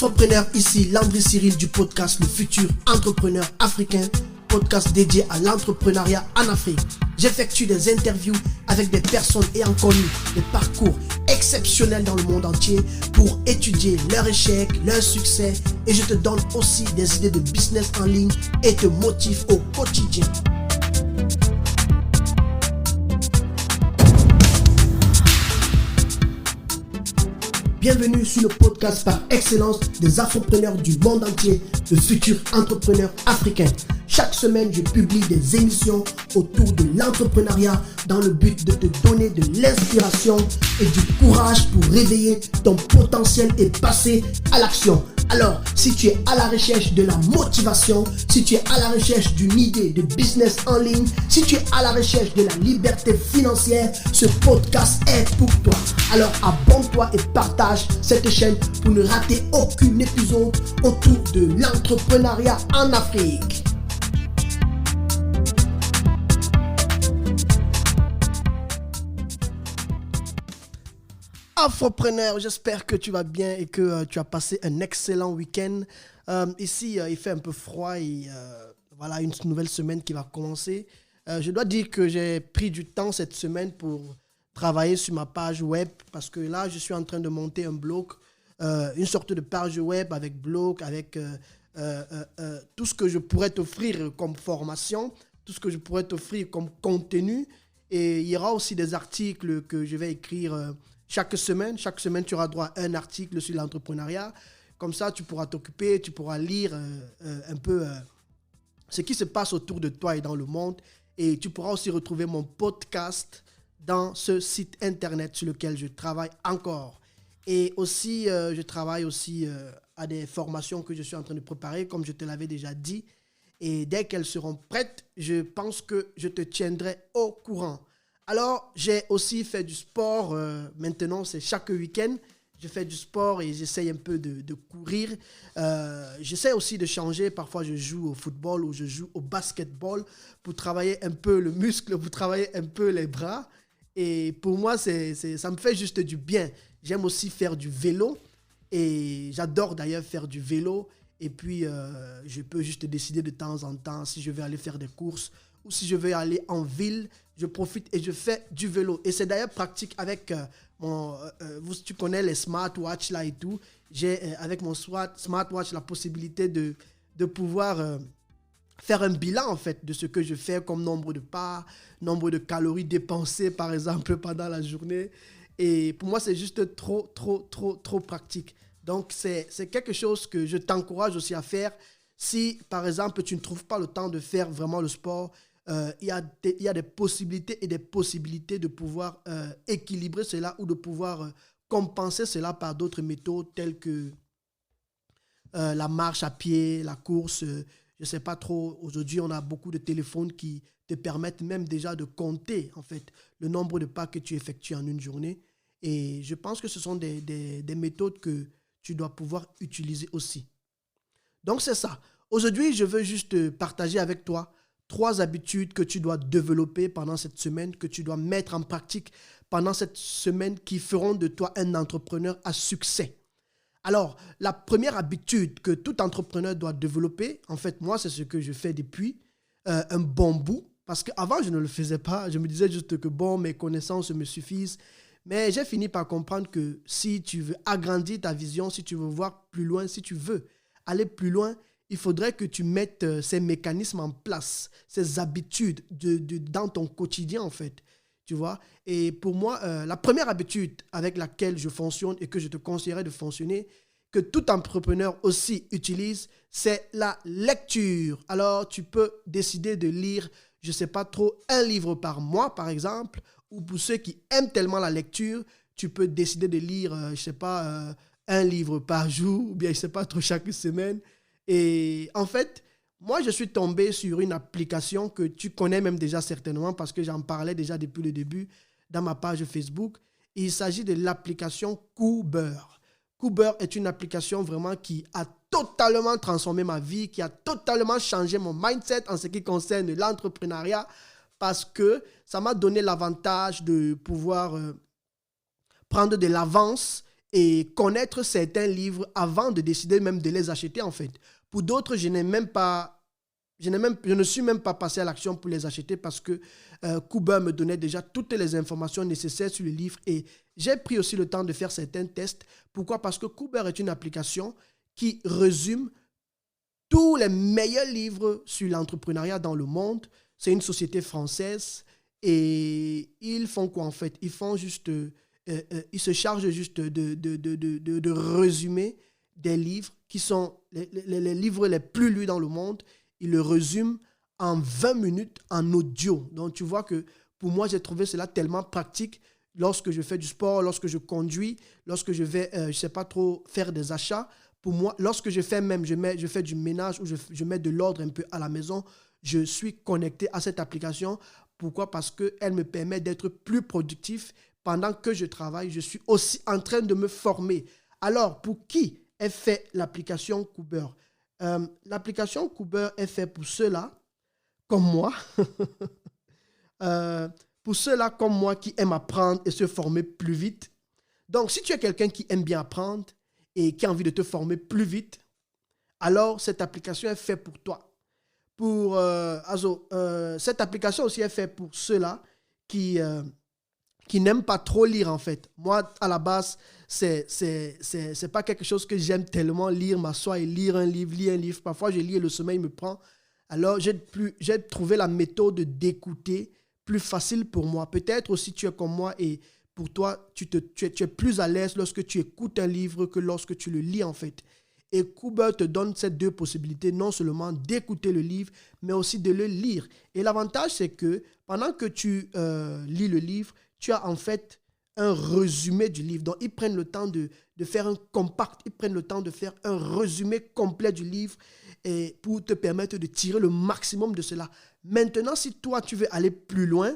Afropreneur, ici Landry Cyril du podcast Le Futur Entrepreneur Africain, podcast dédié à l'entrepreneuriat en Afrique. J'effectue des interviews avec des personnes ayant connu des parcours exceptionnels dans le monde entier pour étudier leurs échecs, leurs succès, et je te donne aussi des idées de business en ligne et te motive au quotidien. Bienvenue sur le podcast par excellence des Afropreneurs du monde entier, le futur entrepreneur africain. Chaque semaine, je publie des émissions autour de l'entrepreneuriat dans le but de te donner de l'inspiration et du courage pour réveiller ton potentiel et passer à l'action. Alors, si tu es à la recherche de la motivation, si tu es à la recherche d'une idée de business en ligne, si tu es à la recherche de la liberté financière, ce podcast est pour toi. Alors, abonne-toi et partage cette chaîne pour ne rater aucun épisode autour de l'entrepreneuriat en Afrique. Afropreneur, j'espère que tu vas bien et que tu as passé un excellent week-end. Ici, il fait un peu froid et voilà une nouvelle semaine qui va commencer. Je dois dire que j'ai pris du temps cette semaine pour travailler sur ma page web parce que là, je suis en train de monter un blog, une sorte de page web avec blog, avec tout ce que je pourrais t'offrir comme formation, tout ce que je pourrais t'offrir comme contenu. Et il y aura aussi des articles que je vais écrire chaque semaine, tu auras droit à un article sur l'entrepreneuriat. Comme ça, tu pourras t'occuper, tu pourras lire un peu ce qui se passe autour de toi et dans le monde. Et tu pourras aussi retrouver mon podcast dans ce site internet sur lequel je travaille encore. Et aussi, je travaille aussi à des formations que je suis en train de préparer, comme je te l'avais déjà dit. Et dès qu'elles seront prêtes, je pense que je te tiendrai au courant. Alors, j'ai aussi fait du sport. Maintenant, c'est chaque week-end. Je fais du sport et j'essaye un peu de courir. J'essaie aussi de changer. Parfois, je joue au football ou je joue au basketball pour travailler un peu le muscle, pour travailler un peu les bras. Et pour moi, ça me fait juste du bien. J'aime aussi faire du vélo. Et j'adore d'ailleurs faire du vélo. Et puis, je peux juste décider de temps en temps si je vais aller faire des courses ou si je vais aller en ville, je profite et je fais du vélo. Et c'est d'ailleurs pratique avec tu connais les smartwatches là et tout. J'ai avec mon smartwatch la possibilité de pouvoir faire un bilan en fait de ce que je fais comme nombre de pas, nombre de calories dépensées par exemple pendant la journée. Et pour moi, c'est juste trop pratique. Donc, c'est quelque chose que je t'encourage aussi à faire. Si, par exemple, tu ne trouves pas le temps de faire vraiment le sport, il y a des possibilités et des possibilités de pouvoir équilibrer cela ou de pouvoir compenser cela par d'autres méthodes telles que la marche à pied, la course. Je ne sais pas trop. Aujourd'hui, on a beaucoup de téléphones qui te permettent même déjà de compter en fait, le nombre de pas que tu effectues en une journée. Et je pense que ce sont des méthodes que tu dois pouvoir utiliser aussi. Donc, c'est ça. Aujourd'hui, je veux juste partager avec toi 3 habitudes que tu dois développer pendant cette semaine, que tu dois mettre en pratique pendant cette semaine qui feront de toi un entrepreneur à succès. Alors, la première habitude que tout entrepreneur doit développer, en fait, moi, c'est ce que je fais depuis un bon bout. Parce qu'avant, je ne le faisais pas. Je me disais juste que, bon, mes connaissances me suffisent. Mais j'ai fini par comprendre que si tu veux agrandir ta vision, si tu veux voir plus loin, si tu veux aller plus loin, il faudrait que tu mettes ces mécanismes en place, ces habitudes dans ton quotidien en fait, tu vois. Et pour moi, la première habitude avec laquelle je fonctionne et que je te conseillerais de fonctionner, que tout entrepreneur aussi utilise, c'est la lecture. Alors, tu peux décider de lire, je ne sais pas trop, un livre par mois par exemple, ou pour ceux qui aiment tellement la lecture, tu peux décider de lire, je ne sais pas, un livre par jour, ou bien je ne sais pas trop chaque semaine. Et en fait, moi, je suis tombé sur une application que tu connais même déjà certainement parce que j'en parlais déjà depuis le début dans ma page Facebook. Il s'agit de l'application Coober. Coober est une application vraiment qui a totalement transformé ma vie, qui a totalement changé mon mindset en ce qui concerne l'entrepreneuriat parce que ça m'a donné l'avantage de pouvoir prendre de l'avance et connaître certains livres avant de décider même de les acheter, en fait. Pour d'autres, je ne suis même pas passé à l'action pour les acheter parce que Cooper me donnait déjà toutes les informations nécessaires sur le livre et j'ai pris aussi le temps de faire certains tests. Pourquoi? Parce que Cooper est une application qui résume tous les meilleurs livres sur l'entrepreneuriat dans le monde. C'est une société française et ils font quoi en fait? Ils se chargent juste de résumer des livres qui sont les livres les plus lus dans le monde. Ils le résument en 20 minutes en audio. Donc tu vois que pour moi, j'ai trouvé cela tellement pratique lorsque je fais du sport, lorsque je conduis, lorsque je vais, je ne sais pas trop, faire des achats. Pour moi, lorsque je fais même, je fais du ménage ou je mets de l'ordre un peu à la maison, je suis connecté à cette application. Pourquoi? Parce qu'elle me permet d'être plus productif. Pendant que je travaille, je suis aussi en train de me former. Alors, pour qui est fait l'application Cooper? L'application Cooper est faite pour ceux-là, comme moi, pour ceux-là comme moi qui aiment apprendre et se former plus vite. Donc, si tu es quelqu'un qui aime bien apprendre et qui a envie de te former plus vite, alors cette application est faite pour toi. Cette application aussi est faite pour ceux-là qui n'aiment pas trop lire en fait. Moi, à la base, c'est pas quelque chose que j'aime tellement lire, m'asseoir et lire un livre. Parfois, je lis et le sommeil me prend. Alors, j'ai trouvé la méthode d'écouter plus facile pour moi. Peut-être aussi tu es comme moi et pour toi, tu es plus à l'aise lorsque tu écoutes un livre que lorsque tu le lis en fait. Et Cooper te donne ces deux possibilités, non seulement d'écouter le livre, mais aussi de le lire. Et l'avantage, c'est que pendant que tu lis le livre, tu as en fait un résumé du livre. Donc, ils prennent le temps de faire un compact, ils prennent le temps de faire un résumé complet du livre et pour te permettre de tirer le maximum de cela. Maintenant, si toi, tu veux aller plus loin,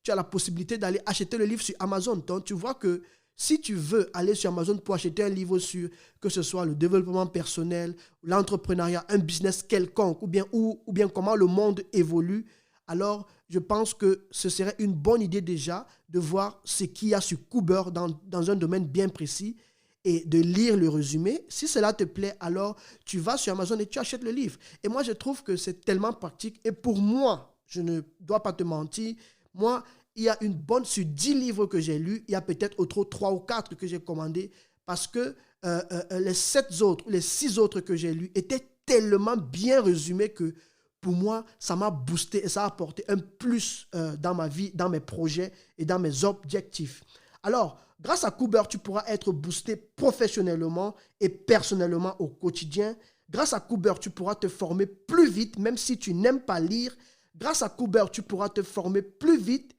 tu as la possibilité d'aller acheter le livre sur Amazon. Donc, tu vois que si tu veux aller sur Amazon pour acheter un livre sur, que ce soit le développement personnel, l'entrepreneuriat, un business quelconque, ou bien comment le monde évolue, alors je pense que ce serait une bonne idée déjà de voir ce qu'il y a sur Cooper dans un domaine bien précis et de lire le résumé. Si cela te plaît, alors tu vas sur Amazon et tu achètes le livre. Et moi, je trouve que c'est tellement pratique. Et pour moi, je ne dois pas te mentir, moi, il y a sur 10 livres que j'ai lus, il y a peut-être autour 3 ou 4 que j'ai commandés parce que les 6 autres que j'ai lus étaient tellement bien résumés que pour moi, ça m'a boosté et ça a apporté un plus dans ma vie, dans mes projets et dans mes objectifs. Alors, grâce à Cooper, tu pourras être boosté professionnellement et personnellement au quotidien. Grâce à Cooper, tu pourras te former plus vite, même si tu n'aimes pas lire. Grâce à Cooper, tu pourras te former plus vite,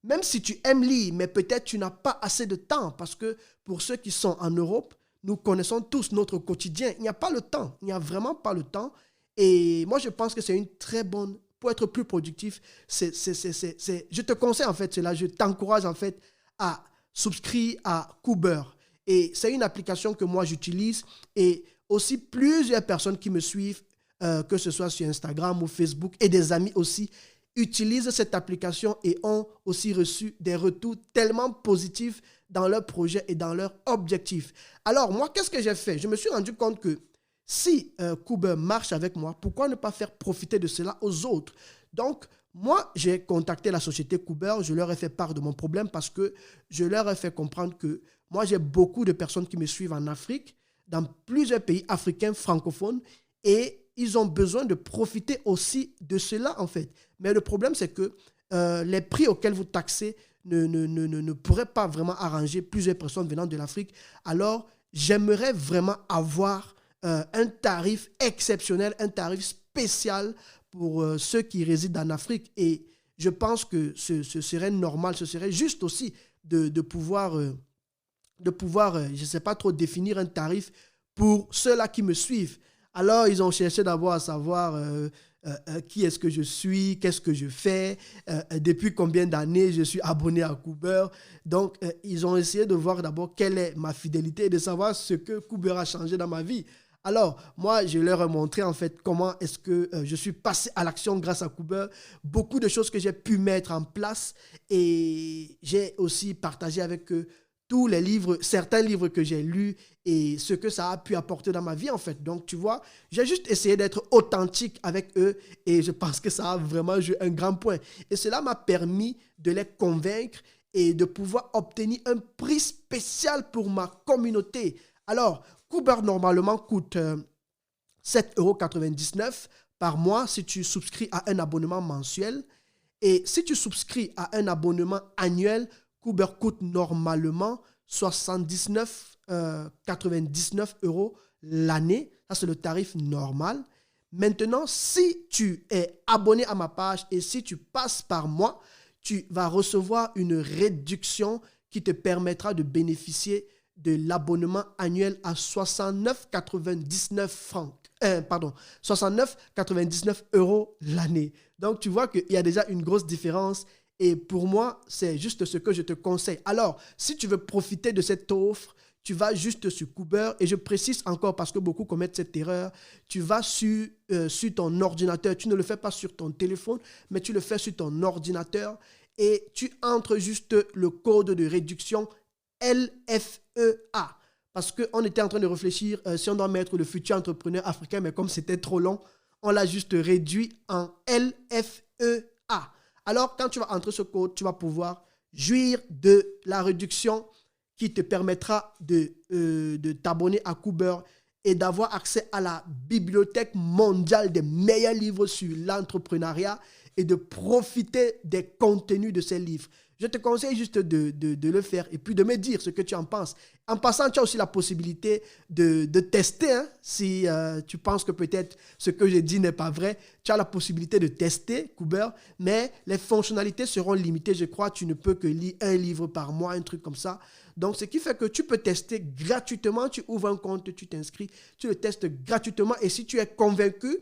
même si tu aimes lire, mais peut-être tu n'as pas assez de temps. Parce que pour ceux qui sont en Europe, nous connaissons tous notre quotidien. Il n'y a pas le temps. Il n'y a vraiment pas le temps. Et moi, je pense que c'est une très bonne... Pour être plus productif, je te conseille en fait cela. Je t'encourage en fait à souscrire à Cooper. Et c'est une application que moi j'utilise. Et aussi plusieurs personnes qui me suivent, que ce soit sur Instagram ou Facebook, et des amis aussi, utilisent cette application et ont aussi reçu des retours tellement positifs dans leurs projets et dans leurs objectifs. Alors, moi, qu'est-ce que j'ai fait? Je me suis rendu compte que si Cooper marche avec moi, pourquoi ne pas faire profiter de cela aux autres? Donc, moi, j'ai contacté la société Cooper, je leur ai fait part de mon problème parce que je leur ai fait comprendre que moi, j'ai beaucoup de personnes qui me suivent en Afrique, dans plusieurs pays africains francophones, et ils ont besoin de profiter aussi de cela, en fait. Mais le problème, c'est que les prix auxquels vous taxez ne pourraient pas vraiment arranger plusieurs personnes venant de l'Afrique. Alors, j'aimerais vraiment avoir un tarif exceptionnel, un tarif spécial pour ceux qui résident en Afrique. Et je pense que ce serait normal, ce serait juste aussi de pouvoir, je ne sais pas trop, définir un tarif pour ceux-là qui me suivent. Alors, ils ont cherché d'abord à savoir qui est-ce que je suis, qu'est-ce que je fais, depuis combien d'années je suis abonné à Cooper. Donc, ils ont essayé de voir d'abord quelle est ma fidélité et de savoir ce que Cooper a changé dans ma vie. Alors, moi, je leur ai montré en fait comment est-ce que je suis passé à l'action grâce à Cooper. Beaucoup de choses que j'ai pu mettre en place et j'ai aussi partagé avec eux tous les livres, certains livres que j'ai lus et ce que ça a pu apporter dans ma vie, en fait. Donc, tu vois, j'ai juste essayé d'être authentique avec eux et je pense que ça a vraiment joué un grand point. Et cela m'a permis de les convaincre et de pouvoir obtenir un prix spécial pour ma communauté. Alors, Cooper, normalement, coûte 7,99 € par mois si tu souscris à un abonnement mensuel. Et si tu souscris à un abonnement annuel, Cooper coûte normalement 79,99 € l'année. Ça, c'est le tarif normal. Maintenant, si tu es abonné à ma page et si tu passes par moi, tu vas recevoir une réduction qui te permettra de bénéficier de l'abonnement annuel à 69,99 € l'année. Donc, tu vois qu'il y a déjà une grosse différence. Et pour moi, c'est juste ce que je te conseille. Alors, si tu veux profiter de cette offre, tu vas juste sur Cooper. Et je précise encore parce que beaucoup commettent cette erreur. Tu vas sur ton ordinateur. Tu ne le fais pas sur ton téléphone, mais tu le fais sur ton ordinateur. Et tu entres juste le code de réduction LFEA. Parce qu'on était en train de réfléchir si on doit mettre le futur entrepreneur africain, mais comme c'était trop long, on l'a juste réduit en LFEA. Alors, quand tu vas entrer ce code, tu vas pouvoir jouir de la réduction qui te permettra de t'abonner à Cooper et d'avoir accès à la bibliothèque mondiale des meilleurs livres sur l'entrepreneuriat et de profiter des contenus de ces livres. Je te conseille juste de le faire et puis de me dire ce que tu en penses. En passant, tu as aussi la possibilité de tester. Hein, si tu penses que peut-être ce que j'ai dit n'est pas vrai, tu as la possibilité de tester Cooper, mais les fonctionnalités seront limitées. Je crois que tu ne peux que lire un livre par mois, un truc comme ça. Donc, ce qui fait que tu peux tester gratuitement. Tu ouvres un compte, tu t'inscris, tu le testes gratuitement. Et si tu es convaincu,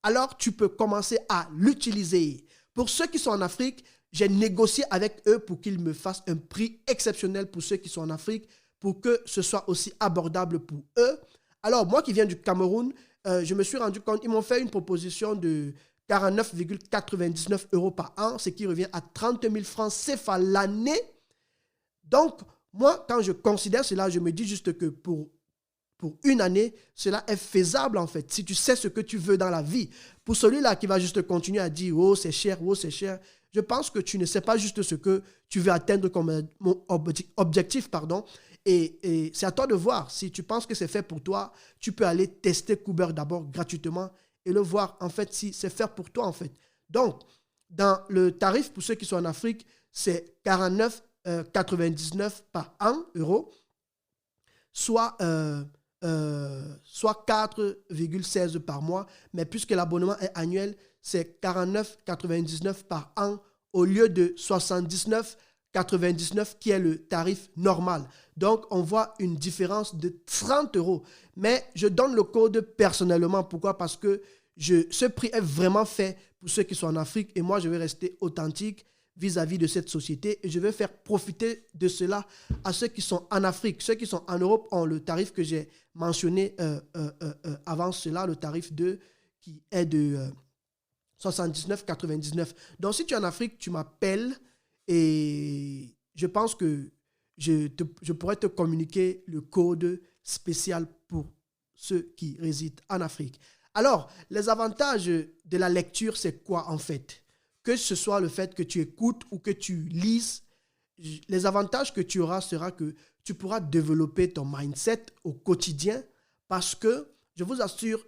alors tu peux commencer à l'utiliser. Pour ceux qui sont en Afrique, j'ai négocié avec eux pour qu'ils me fassent un prix exceptionnel pour ceux qui sont en Afrique, pour que ce soit aussi abordable pour eux. Alors, moi qui viens du Cameroun, je me suis rendu compte, ils m'ont fait une proposition de 49,99 € par an, ce qui revient à 30 000 francs CFA l'année. Donc, moi, quand je considère cela, je me dis juste que pour une année, cela est faisable en fait, si tu sais ce que tu veux dans la vie. Pour celui-là qui va juste continuer à dire « oh, c'est cher, je pense que tu ne sais pas juste ce que tu veux atteindre comme objectif. Et c'est à toi de voir. Si tu penses que c'est fait pour toi, tu peux aller tester Cooper d'abord gratuitement et le voir en fait si c'est fait pour toi en fait. Donc, dans le tarif pour ceux qui sont en Afrique, c'est 49,99 € par an, soit 4,16 € par mois, mais puisque l'abonnement est annuel, c'est 49,99 € par an au lieu de 79,99 € qui est le tarif normal. Donc, on voit une différence de 30 €. Mais je donne le code personnellement. Pourquoi? Parce que ce prix est vraiment fait pour ceux qui sont en Afrique et moi, je vais rester authentique vis-à-vis de cette société et je vais faire profiter de cela à ceux qui sont en Afrique. Ceux qui sont en Europe ont le tarif que j'ai mentionné avant cela, le tarif 2 qui est de 79,99 €. Donc, si tu es en Afrique, tu m'appelles et je pense que je pourrais te communiquer le code spécial pour ceux qui résident en Afrique. Alors, les avantages de la lecture, c'est quoi en fait? Que ce soit le fait que tu écoutes ou que tu lises, les avantages que tu auras sera que tu pourras développer ton mindset au quotidien parce que, je vous assure,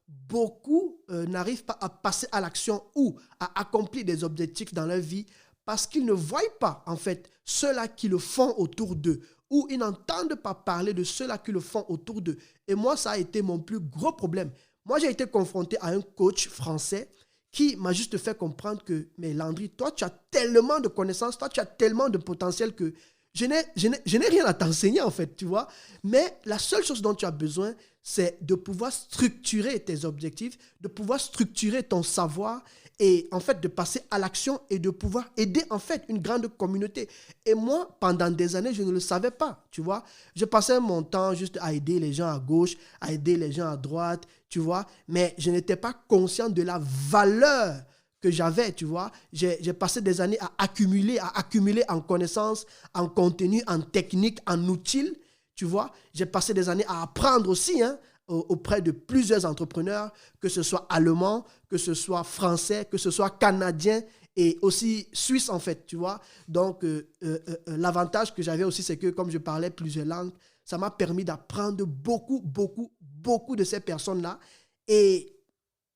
beaucoup n'arrivent pas à passer à l'action ou à accomplir des objectifs dans leur vie parce qu'ils ne voient pas, en fait, ceux-là qui le font autour d'eux ou ils n'entendent pas parler de ceux-là qui le font autour d'eux. Et moi, ça a été mon plus gros problème. Moi, j'ai été confronté à un coach français qui m'a juste fait comprendre que, mais Landry, toi, tu as tellement de connaissances, toi, tu as tellement de potentiel que je n'ai rien à t'enseigner, en fait, tu vois. Mais la seule chose dont tu as besoin, c'est de pouvoir structurer tes objectifs, de pouvoir structurer ton savoir et, en fait, de passer à l'action et de pouvoir aider, en fait, une grande communauté. Et moi, pendant des années, je ne le savais pas, tu vois. Je passais mon temps juste à aider les gens à gauche, à aider les gens à droite, tu vois. Mais je n'étais pas conscient de la valeur que j'avais, tu vois. J'ai passé des années à accumuler en connaissances, en contenu, en technique, en outils, tu vois. J'ai passé des années à apprendre aussi, hein, auprès de plusieurs entrepreneurs, que ce soit allemands, que ce soit français, que ce soit canadiens et aussi suisses, en fait, tu vois. Donc, l'avantage que j'avais aussi, c'est que comme je parlais plusieurs langues, ça m'a permis d'apprendre beaucoup de ces personnes-là. Et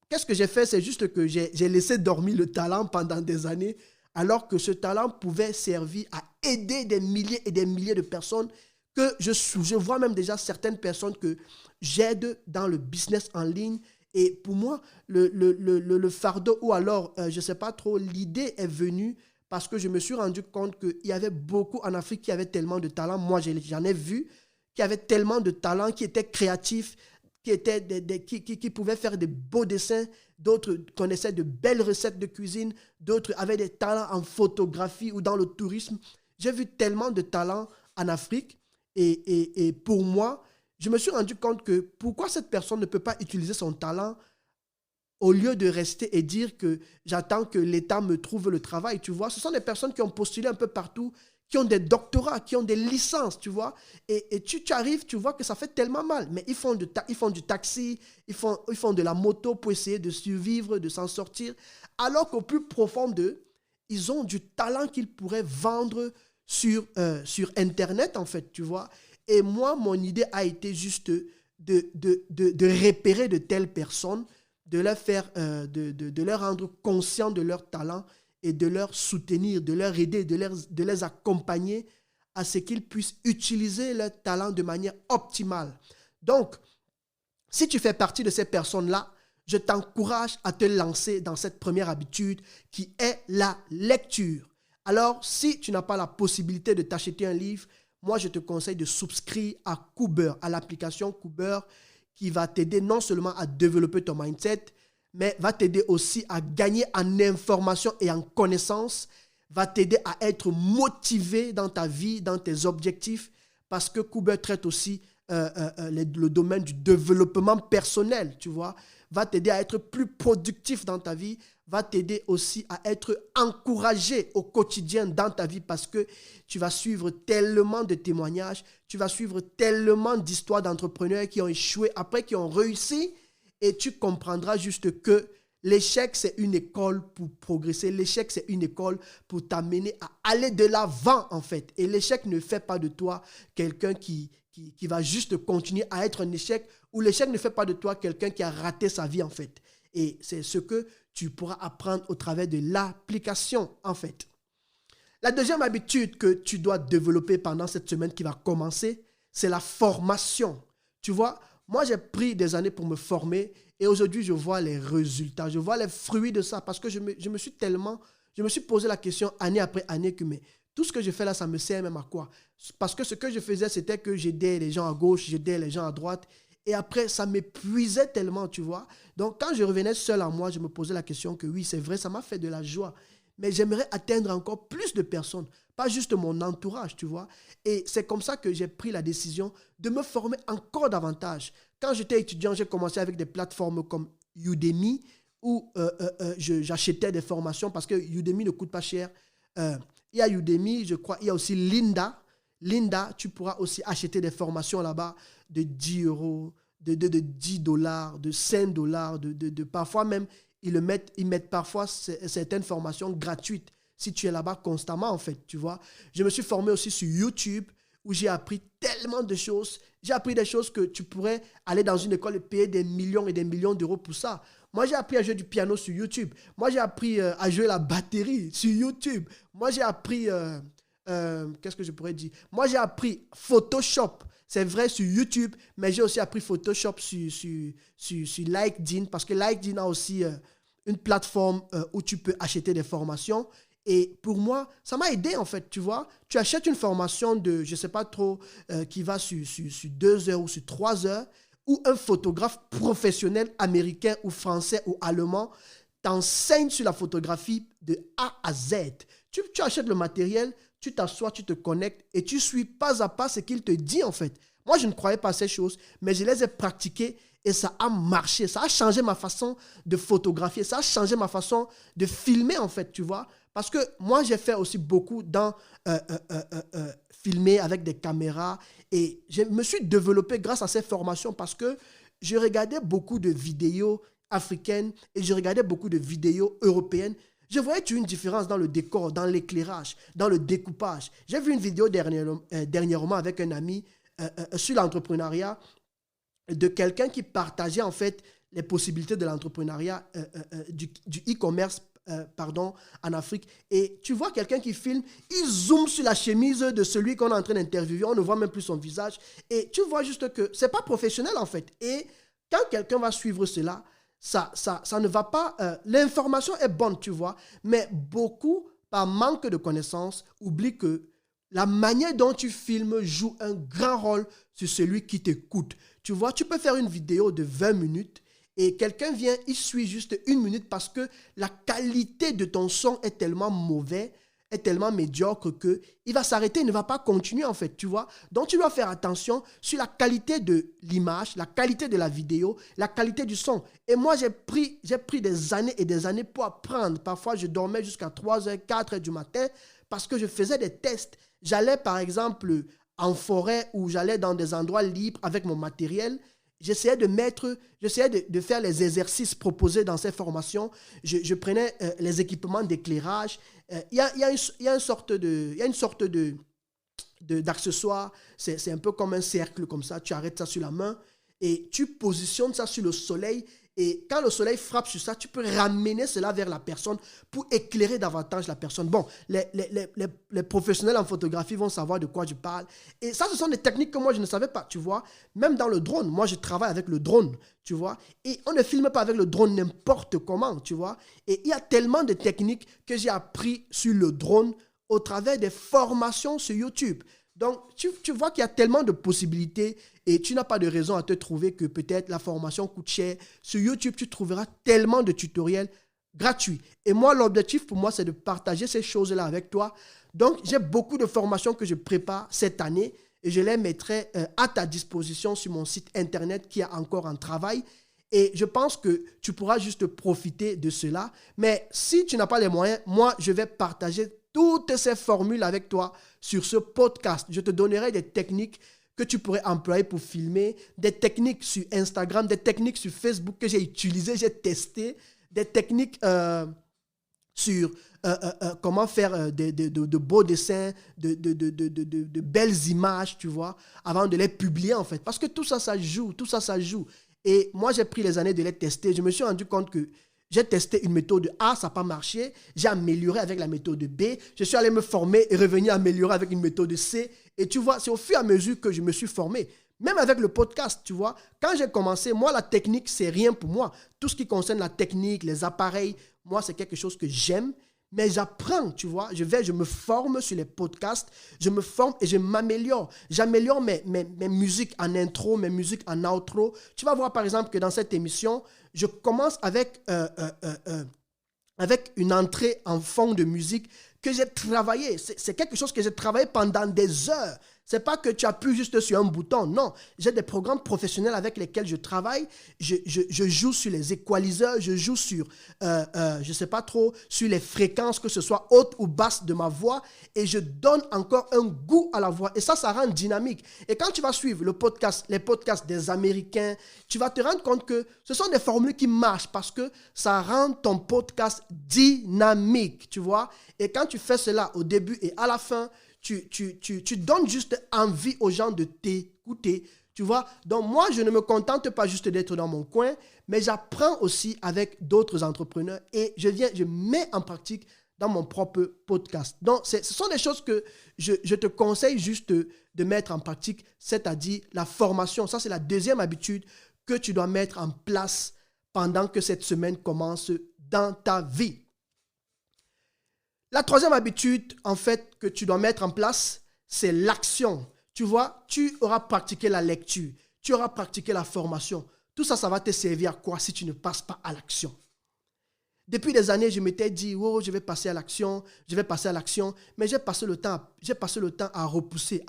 qu'est-ce que j'ai fait? C'est juste que j'ai laissé dormir le talent pendant des années, alors que ce talent pouvait servir à aider des milliers et des milliers de personnes, que je vois même déjà certaines personnes que j'aide dans le business en ligne. Et pour moi, le fardeau, ou alors, je ne sais pas trop, l'idée est venue parce que je me suis rendu compte qu'il y avait beaucoup en Afrique qui avaient tellement de talent. Moi, j'en ai vu qui avaient tellement de talent, qui étaient créatifs, qui pouvaient faire des beaux dessins, d'autres connaissaient de belles recettes de cuisine, d'autres avaient des talents en photographie ou dans le tourisme. J'ai vu tellement de talents en Afrique et pour moi, je me suis rendu compte que pourquoi cette personne ne peut pas utiliser son talent au lieu de rester et dire que j'attends que l'État me trouve le travail, tu vois. Ce sont des personnes qui ont postulé un peu partout, qui ont des doctorats, qui ont des licences, tu vois. Et tu arrives, tu vois que ça fait tellement mal. Mais ils font du taxi, ils font de la moto pour essayer de survivre, de s'en sortir. Alors qu'au plus profond d'eux, ils ont du talent qu'ils pourraient vendre sur Internet, en fait, tu vois. Et moi, mon idée a été juste de repérer de telles personnes, de leur faire, de leur rendre conscients de leur talent et de leur soutenir, de leur aider, de les accompagner à ce qu'ils puissent utiliser leur talent de manière optimale. Donc, si tu fais partie de ces personnes-là, je t'encourage à te lancer dans cette première habitude qui est la lecture. Alors, si tu n'as pas la possibilité de t'acheter un livre, moi, je te conseille de souscrire à Cooper, à l'application Cooper, qui va t'aider non seulement à développer ton mindset, mais va t'aider aussi à gagner en information et en connaissance, va t'aider à être motivé dans ta vie, dans tes objectifs, parce que Cooper traite aussi le domaine du développement personnel, tu vois, va t'aider à être plus productif dans ta vie, va t'aider aussi à être encouragé au quotidien dans ta vie parce que tu vas suivre tellement de témoignages, tu vas suivre tellement d'histoires d'entrepreneurs qui ont échoué, après qui ont réussi, et tu comprendras juste que l'échec, c'est une école pour progresser. L'échec, c'est une école pour t'amener à aller de l'avant, en fait. Et l'échec ne fait pas de toi quelqu'un qui va juste continuer à être un échec, ou l'échec ne fait pas de toi quelqu'un qui a raté sa vie, en fait. Et c'est ce que tu pourras apprendre au travers de l'application, en fait. La deuxième habitude que tu dois développer pendant cette semaine qui va commencer, c'est la formation. Tu vois, moi, j'ai pris des années pour me former et aujourd'hui, je vois les résultats, je vois les fruits de ça parce que je me suis posé la question année après année que mais tout ce que je fais là, ça me sert même à quoi? Parce que ce que je faisais, c'était que j'aidais les gens à gauche, j'aidais les gens à droite et après, ça m'épuisait tellement, tu vois. Donc, quand je revenais seul en moi, je me posais la question que oui, c'est vrai, ça m'a fait de la joie. Mais j'aimerais atteindre encore plus de personnes, pas juste mon entourage, tu vois. Et c'est comme ça que j'ai pris la décision de me former encore davantage. Quand j'étais étudiant, j'ai commencé avec des plateformes comme Udemy où j'achetais des formations parce que Udemy ne coûte pas cher. Il y a Udemy, je crois, il y a aussi Lynda. Lynda, tu pourras aussi acheter des formations là-bas de 10 euros, de 10 dollars, de 5 dollars, parfois même, ils mettent parfois certaines formations gratuites si tu es là-bas constamment, en fait, tu vois. Je me suis formé aussi sur YouTube où j'ai appris tellement de choses. J'ai appris des choses que tu pourrais aller dans une école et payer des millions et des millions d'euros pour ça. Moi, j'ai appris à jouer du piano sur YouTube. Moi, j'ai appris à jouer la batterie sur YouTube. Moi, j'ai appris... qu'est-ce que je pourrais dire? Moi, j'ai appris Photoshop. C'est vrai sur YouTube, mais j'ai aussi appris Photoshop sur LinkedIn parce que LinkedIn a aussi une plateforme où tu peux acheter des formations. Et pour moi, ça m'a aidé en fait, tu vois. Tu achètes une formation de, je ne sais pas trop, qui va sur 2 heures ou sur 3 heures, où un photographe professionnel américain ou français ou allemand t'enseigne sur la photographie de A à Z. Tu achètes le matériel, tu t'assois, tu te connectes et tu suis pas à pas ce qu'il te dit en fait. Moi, je ne croyais pas à ces choses, mais je les ai pratiquées et ça a marché. Ça a changé ma façon de photographier, ça a changé ma façon de filmer en fait, tu vois. Parce que moi, j'ai fait aussi beaucoup dans filmer avec des caméras et je me suis développé grâce à ces formations parce que je regardais beaucoup de vidéos africaines et je regardais beaucoup de vidéos européennes. Je voyais une différence dans le décor, dans l'éclairage, dans le découpage. J'ai vu une vidéo dernièrement avec un ami sur l'entrepreneuriat de quelqu'un qui partageait en fait les possibilités de l'entrepreneuriat, du e-commerce, en Afrique. Et tu vois quelqu'un qui filme, il zoome sur la chemise de celui qu'on est en train d'interviewer, on ne voit même plus son visage. Et tu vois juste que ce n'est pas professionnel en fait. Et quand quelqu'un va suivre cela, ça ne va pas... l'information est bonne, tu vois, mais beaucoup, par manque de connaissances, oublient que la manière dont tu filmes joue un grand rôle sur celui qui t'écoute. Tu vois, tu peux faire une vidéo de 20 minutes et quelqu'un vient, il suit juste 1 minute parce que la qualité de ton son est tellement mauvaise, est tellement médiocre qu'il va s'arrêter, il ne va pas continuer en fait, tu vois. Donc tu dois faire attention sur la qualité de l'image, la qualité de la vidéo, la qualité du son. Et moi, j'ai pris des années et des années pour apprendre. Parfois, je dormais jusqu'à 3h, 4h du matin parce que je faisais des tests. J'allais par exemple en forêt ou j'allais dans des endroits libres avec mon matériel. J'essayais de faire les exercices proposés dans ces formations. Je prenais les équipements d'éclairage. Il y a une sorte d'accessoire. C'est un peu comme un cercle comme ça. Tu arrêtes ça sur la main et tu positionnes ça sur le soleil. Et quand le soleil frappe sur ça, tu peux ramener cela vers la personne pour éclairer davantage la personne. Bon, les professionnels en photographie vont savoir de quoi je parle. Et ça, ce sont des techniques que moi, je ne savais pas, tu vois. Même dans le drone, moi, je travaille avec le drone, tu vois. Et on ne filme pas avec le drone n'importe comment, tu vois. Et il y a tellement de techniques que j'ai appris sur le drone au travers des formations sur YouTube. Donc, tu vois qu'il y a tellement de possibilités et tu n'as pas de raison à te trouver que peut-être la formation coûte cher. Sur YouTube, tu trouveras tellement de tutoriels gratuits. Et moi, l'objectif pour moi, c'est de partager ces choses-là avec toi. Donc, j'ai beaucoup de formations que je prépare cette année et je les mettrai à ta disposition sur mon site internet qui est encore en travail. Et je pense que tu pourras juste profiter de cela. Mais si tu n'as pas les moyens, moi, je vais partager toutes ces formules avec toi sur ce podcast. Je te donnerai des techniques que tu pourrais employer pour filmer, des techniques sur Instagram, des techniques sur Facebook que j'ai utilisées, j'ai testé, des techniques sur comment faire de beaux dessins, de belles images, tu vois, avant de les publier en fait. Parce que tout ça, ça joue, ça joue. Et moi, j'ai pris les années de les tester. Je me suis rendu compte que j'ai testé une méthode A, ça n'a pas marché. J'ai amélioré avec la méthode B. Je suis allé me former et revenir améliorer avec une méthode C. Et tu vois, c'est au fur et à mesure que je me suis formé. Même avec le podcast, tu vois. Quand j'ai commencé, moi, la technique, c'est rien pour moi. Tout ce qui concerne la technique, les appareils, moi, c'est quelque chose que j'aime. Mais j'apprends, tu vois. Je me forme sur les podcasts. Je me forme et je m'améliore. J'améliore mes musiques en intro, mes musiques en outro. Tu vas voir, par exemple, que dans cette émission, je commence avec une entrée en fond de musique que j'ai travaillé. C'est quelque chose que j'ai travaillé pendant des heures. C'est pas que tu appuies juste sur un bouton. Non, j'ai des programmes professionnels avec lesquels je travaille. Je joue sur les équaliseurs, je joue sur, je sais pas trop, sur les fréquences, que ce soit haute ou basse de ma voix. Et je donne encore un goût à la voix. Et ça rend dynamique. Et quand tu vas suivre les podcasts des Américains, tu vas te rendre compte que ce sont des formules qui marchent parce que ça rend ton podcast dynamique, tu vois. Et quand tu fais cela au début et à la fin, tu donnes juste envie aux gens de t'écouter, tu vois. Donc moi, je ne me contente pas juste d'être dans mon coin, mais j'apprends aussi avec d'autres entrepreneurs et je mets en pratique dans mon propre podcast. Donc, ce sont des choses que je te conseille juste de mettre en pratique, c'est-à-dire la formation. Ça, c'est la deuxième habitude que tu dois mettre en place pendant que cette semaine commence dans ta vie. La troisième habitude, en fait, que tu dois mettre en place, c'est l'action. Tu vois, tu auras pratiqué la lecture, tu auras pratiqué la formation. Tout ça, ça va te servir à quoi si tu ne passes pas à l'action? Depuis des années, je m'étais dit, oh, je vais passer à l'action, mais j'ai passé le temps à repousser,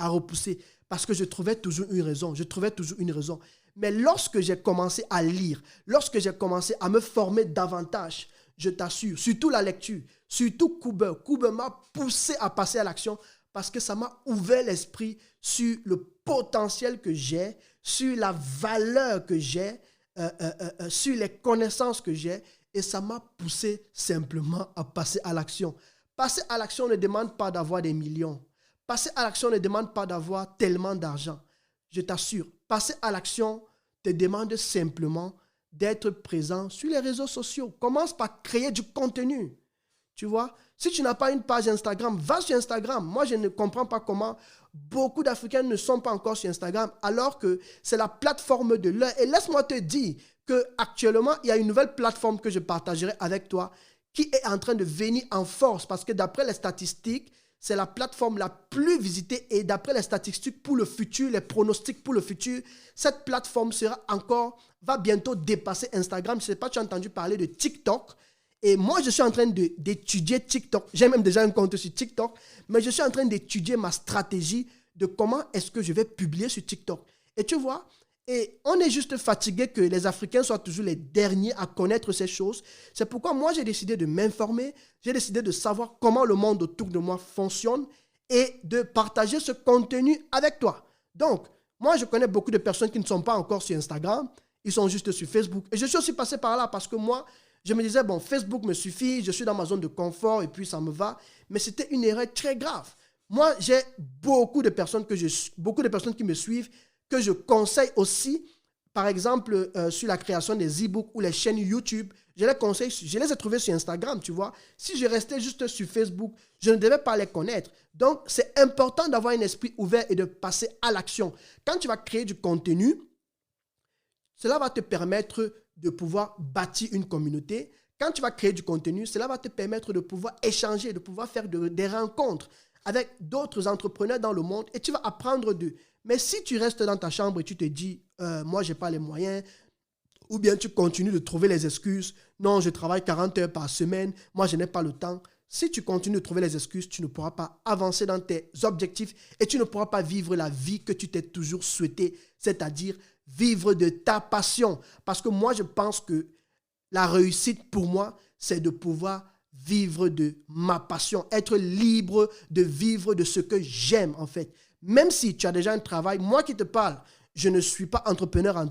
parce que je trouvais toujours une raison, Mais lorsque j'ai commencé à lire, lorsque j'ai commencé à me former davantage, je t'assure, surtout la lecture, surtout Cooper m'a poussé à passer à l'action parce que ça m'a ouvert l'esprit sur le potentiel que j'ai, sur la valeur que j'ai, sur les connaissances que j'ai, et ça m'a poussé simplement à passer à l'action. Passer à l'action ne demande pas d'avoir des millions. Passer à l'action ne demande pas d'avoir tellement d'argent. Je t'assure, passer à l'action te demande simplement d'être présent sur les réseaux sociaux. Commence par créer du contenu. Tu vois, si tu n'as pas une page Instagram, va sur Instagram. Moi, je ne comprends pas comment beaucoup d'Africains ne sont pas encore sur Instagram alors que c'est la plateforme de l'heure. Et laisse-moi te dire qu'actuellement, il y a une nouvelle plateforme que je partagerai avec toi qui est en train de venir en force parce que d'après les statistiques, c'est la plateforme la plus visitée et d'après les statistiques pour le futur, les pronostics pour le futur, cette plateforme va bientôt dépasser Instagram. Je ne sais pas, tu as entendu parler de TikTok. Et moi, je suis en train d'étudier TikTok. J'ai même déjà un compte sur TikTok, mais je suis en train d'étudier ma stratégie de comment est-ce que je vais publier sur TikTok. Et tu vois, et on est juste fatigué que les Africains soient toujours les derniers à connaître ces choses. C'est pourquoi moi, j'ai décidé de m'informer, j'ai décidé de savoir comment le monde autour de moi fonctionne et de partager ce contenu avec toi. Donc, moi, je connais beaucoup de personnes qui ne sont pas encore sur Instagram, ils sont juste sur Facebook. Et je suis aussi passé par là parce que moi, je me disais, bon, Facebook me suffit, je suis dans ma zone de confort et puis ça me va. Mais c'était une erreur très grave. Moi, j'ai beaucoup de personnes qui me suivent, que je conseille aussi, par exemple, sur la création des e-books ou les chaînes YouTube. Je les ai trouvés sur Instagram, tu vois. Si je restais juste sur Facebook, je ne devais pas les connaître. Donc, c'est important d'avoir un esprit ouvert et de passer à l'action. Quand tu vas créer du contenu, cela va te permettre de pouvoir bâtir une communauté. Quand tu vas créer du contenu, cela va te permettre de pouvoir échanger, de pouvoir faire des rencontres avec d'autres entrepreneurs dans le monde et tu vas apprendre d'eux. Mais si tu restes dans ta chambre et tu te dis, moi, je n'ai pas les moyens, ou bien tu continues de trouver les excuses, non, je travaille 40 heures par semaine, moi, je n'ai pas le temps. Si tu continues de trouver les excuses, tu ne pourras pas avancer dans tes objectifs et tu ne pourras pas vivre la vie que tu t'es toujours souhaité, c'est-à-dire vivre de ta passion. Parce que moi, je pense que la réussite pour moi, c'est de pouvoir vivre de ma passion, être libre de vivre de ce que j'aime en fait. Même si tu as déjà un travail, moi qui te parle, je ne suis pas entrepreneur en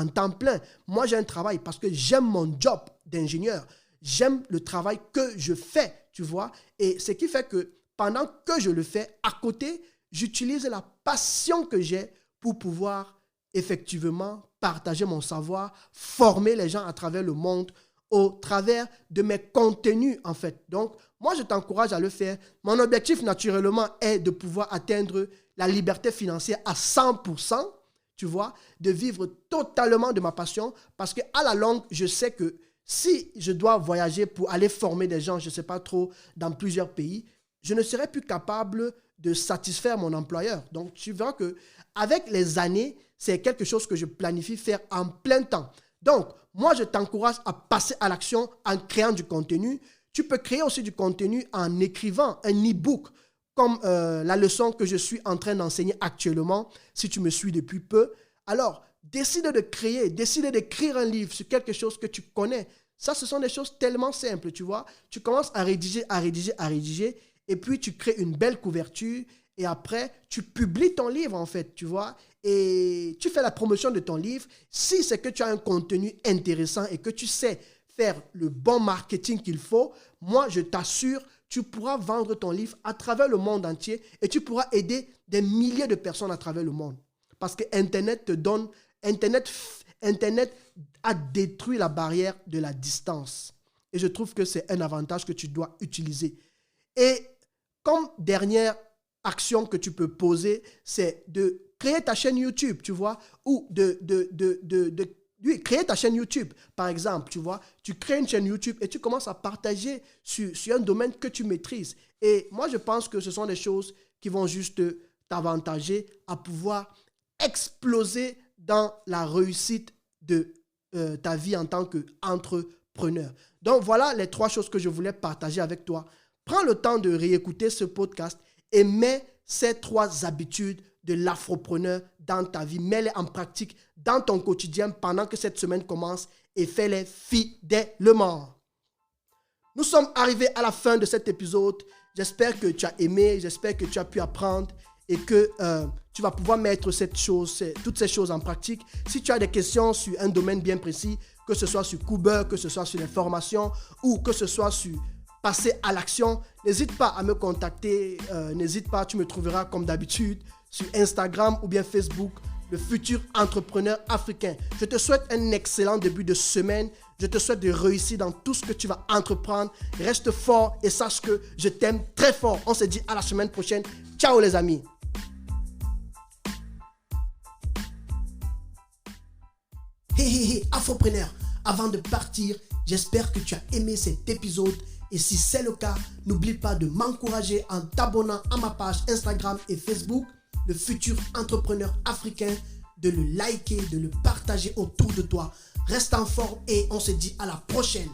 temps plein. Moi, j'ai un travail parce que j'aime mon job d'ingénieur. J'aime le travail que je fais, tu vois. Et ce qui fait que pendant que je le fais, à côté, j'utilise la passion que j'ai pour pouvoir effectivement partager mon savoir, former les gens à travers le monde, au travers de mes contenus, en fait. Donc, moi, je t'encourage à le faire. Mon objectif, naturellement, est de pouvoir atteindre la liberté financière à 100%, tu vois, de vivre totalement de ma passion, parce qu'à la longue, je sais que si je dois voyager pour aller former des gens, je ne sais pas trop, dans plusieurs pays, je ne serai plus capable de satisfaire mon employeur. Donc, tu verras qu'avec les années, c'est quelque chose que je planifie faire en plein temps. Donc, moi, je t'encourage à passer à l'action en créant du contenu. Tu peux créer aussi du contenu en écrivant un e-book, comme la leçon que je suis en train d'enseigner actuellement, si tu me suis depuis peu. Alors, décide d'écrire un livre sur quelque chose que tu connais. Ça, ce sont des choses tellement simples, tu vois. Tu commences à rédiger, et puis tu crées une belle couverture, et après, tu publies ton livre, en fait, tu vois, et tu fais la promotion de ton livre. Si c'est que tu as un contenu intéressant et que tu sais faire le bon marketing qu'il faut, moi, je t'assure, tu pourras vendre ton livre à travers le monde entier et tu pourras aider des milliers de personnes à travers le monde. Parce que Internet a détruit la barrière de la distance. Et je trouve que c'est un avantage que tu dois utiliser. Et comme dernière action que tu peux poser, c'est de créer ta chaîne YouTube, tu vois, ou créer ta chaîne YouTube, par exemple, tu vois. Tu crées une chaîne YouTube et tu commences à partager sur un domaine que tu maîtrises. Et moi, je pense que ce sont des choses qui vont juste t'avantager à pouvoir exploser dans la réussite de ta vie en tant qu'entrepreneur. afropreneur. Donc voilà les 3 choses que je voulais partager avec toi. Prends le temps de réécouter ce podcast et mets ces 3 habitudes de l'afropreneur dans ta vie. Mets-les en pratique dans ton quotidien pendant que cette semaine commence et fais-les fidèlement. Nous sommes arrivés à la fin de cet épisode. J'espère que tu as aimé, j'espère que tu as pu apprendre et que tu vas pouvoir mettre toutes ces choses en pratique. Si tu as des questions sur un domaine bien précis, que ce soit sur Kuber, que ce soit sur les formations ou que ce soit sur passer à l'action, n'hésite pas à me contacter. N'hésite pas, tu me trouveras comme d'habitude sur Instagram ou bien Facebook, le futur entrepreneur africain. Je te souhaite un excellent début de semaine. Je te souhaite de réussir dans tout ce que tu vas entreprendre. Reste fort et sache que je t'aime très fort. On se dit à la semaine prochaine. Ciao les amis. Hey, Afropreneur, avant de partir, j'espère que tu as aimé cet épisode. Et si c'est le cas, n'oublie pas de m'encourager en t'abonnant à ma page Instagram et Facebook, le futur entrepreneur africain, de le liker, de le partager autour de toi. Reste en forme et on se dit à la prochaine.